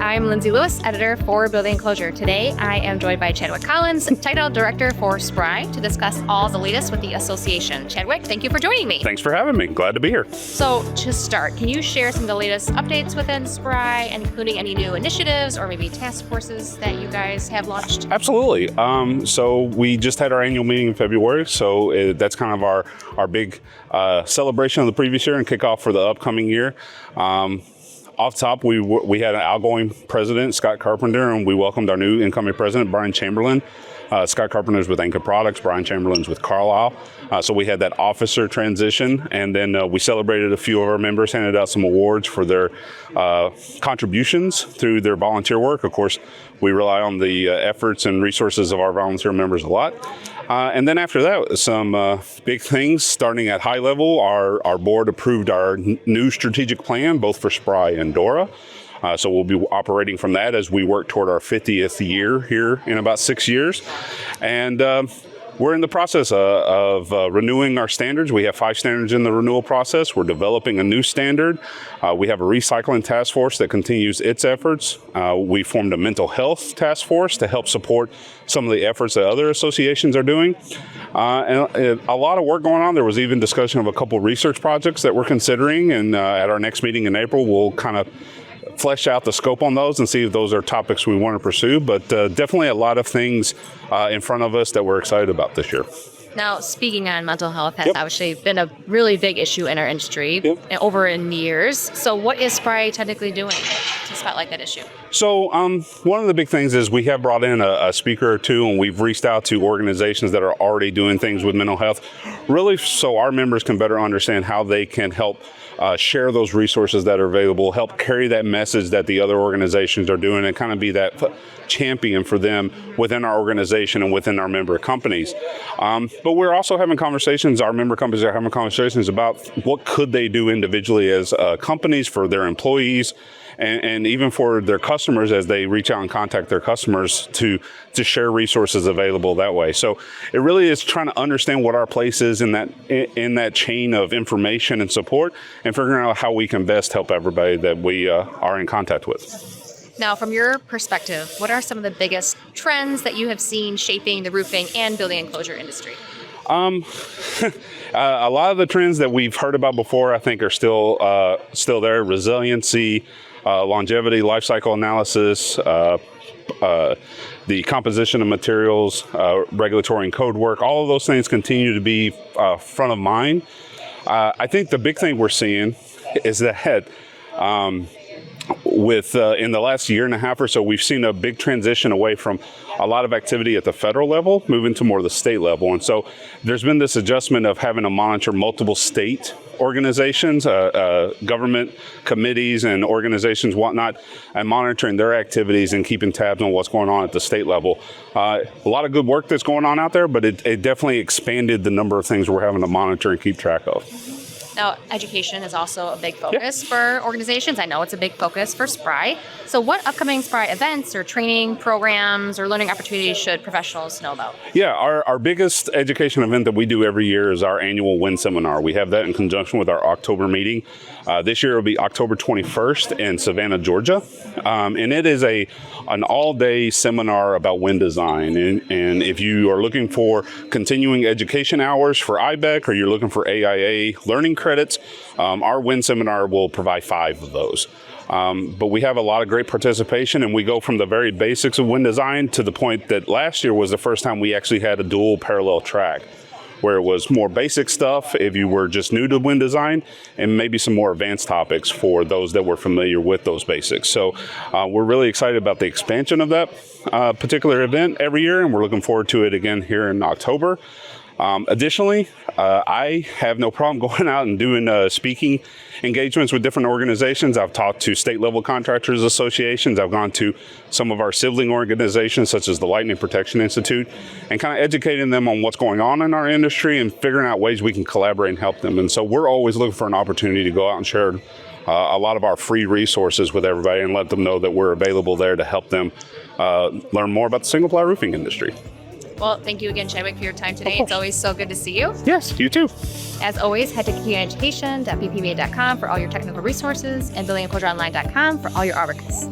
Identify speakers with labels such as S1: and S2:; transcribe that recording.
S1: I'm Lindsay Lewis, editor for Building Enclosure. Today, I am joined by Chadwick Collins, title director for SPRI, to discuss all the latest with the association. Chadwick, thank you for joining me.
S2: Thanks for having me. Glad to be here.
S1: So, to start, can you share some of the latest updates within SPRI, including any new initiatives or maybe task forces that you guys have launched?
S2: Absolutely. So we just had our annual meeting in February, so that's kind of our big celebration of the previous year and kickoff for the upcoming year. Off top, we had an outgoing president, Scott Carpenter, and we welcomed our new incoming president, Brian Chamberlain. Scott Carpenter's with Anchor Products, Brian Chamberlain's with Carlisle. So we had that officer transition, and then we celebrated a few of our members, handed out some awards for their contributions through their volunteer work. Of course, we rely on the efforts and resources of our volunteer members a lot. And then after that, some big things starting at high level. Our board approved our new strategic plan, both for SPRI and DORA. So we'll be operating from that as we work toward our 50th year here in about 6 years. And we're in the process of renewing our standards. We have 5 standards in the renewal process. We're developing a new standard. We have a recycling task force that continues its efforts. We formed a mental health task force to help support some of the efforts that other associations are doing. And a lot of work going on. There was even discussion of a couple research projects that we're considering. And at our next meeting in April, we'll kind of flesh out the scope on those and see if those are topics we want to pursue. But definitely a lot of things in front of us that we're excited about this year.
S1: Now, speaking on mental health has obviously been a really big issue in our industry over in years. So what is SPRI technically doing to spotlight that issue?
S2: So one of the big things is we have brought in a speaker or two, and we've reached out to organizations that are already doing things with mental health, really so our members can better understand how they can help share those resources that are available, help carry that message that the other organizations are doing, and kind of be that champion for them within our organization and within our member companies. But we're also having conversations, our member companies are having conversations about what could they do individually as companies for their employees, and even for their customers as they reach out and contact their customers to share resources available that way. So it really is trying to understand what our place is in that chain of information and support, and figuring out how we can best help everybody that we are in contact with.
S1: Now, from your perspective, what are some of the biggest trends that you have seen shaping the roofing and building enclosure industry?
S2: A lot of the trends that we've heard about before, I think, are still there. Resiliency, longevity, life cycle analysis, the composition of materials, regulatory and code work, all of those things continue to be front of mind. I think the big thing we're seeing is that in the last year and a half or so, we've seen a big transition away from a lot of activity at the federal level, moving to more the state level. And so there's been this adjustment of having to monitor multiple state organizations, government committees and organizations, whatnot, and monitoring their activities and keeping tabs on what's going on at the state level. A lot of good work that's going on out there, but it definitely expanded the number of things we're having to monitor and keep track of.
S1: Now, education is also a big focus for organizations. I know it's a big focus for SPRI. So what upcoming SPRI events or training programs or learning opportunities should professionals know about?
S2: Yeah, our biggest education event that we do every year is our annual WIN seminar. We have that in conjunction with our October meeting. This year it will be October 21st in Savannah, Georgia. And it is an all-day seminar about wind design. And if you are looking for continuing education hours for IBEC, or you're looking for AIA learning credits, our WIN seminar will provide 5 of those. But we have a lot of great participation, and we go from the very basics of wind design to the point that last year was the first time we actually had a dual parallel track, where it was more basic stuff if you were just new to wind design, and maybe some more advanced topics for those that were familiar with those basics. So we're really excited about the expansion of that particular event every year, and we're looking forward to it again here in October. Additionally, I have no problem going out and doing speaking engagements with different organizations. I've talked to state-level contractors associations. I've gone to some of our sibling organizations, such as the Lightning Protection Institute, and kind of educating them on what's going on in our industry and figuring out ways we can collaborate and help them. And so we're always looking for an opportunity to go out and share a lot of our free resources with everybody and let them know that we're available there to help them learn more about the single-ply roofing industry.
S1: Well, thank you again, Chadwick, for your time today. It's always so good to see you.
S2: Yes, you too.
S1: As always, head to continuingeducation.bpba.com for all your technical resources and buildingenclosureonline.com for all your articles.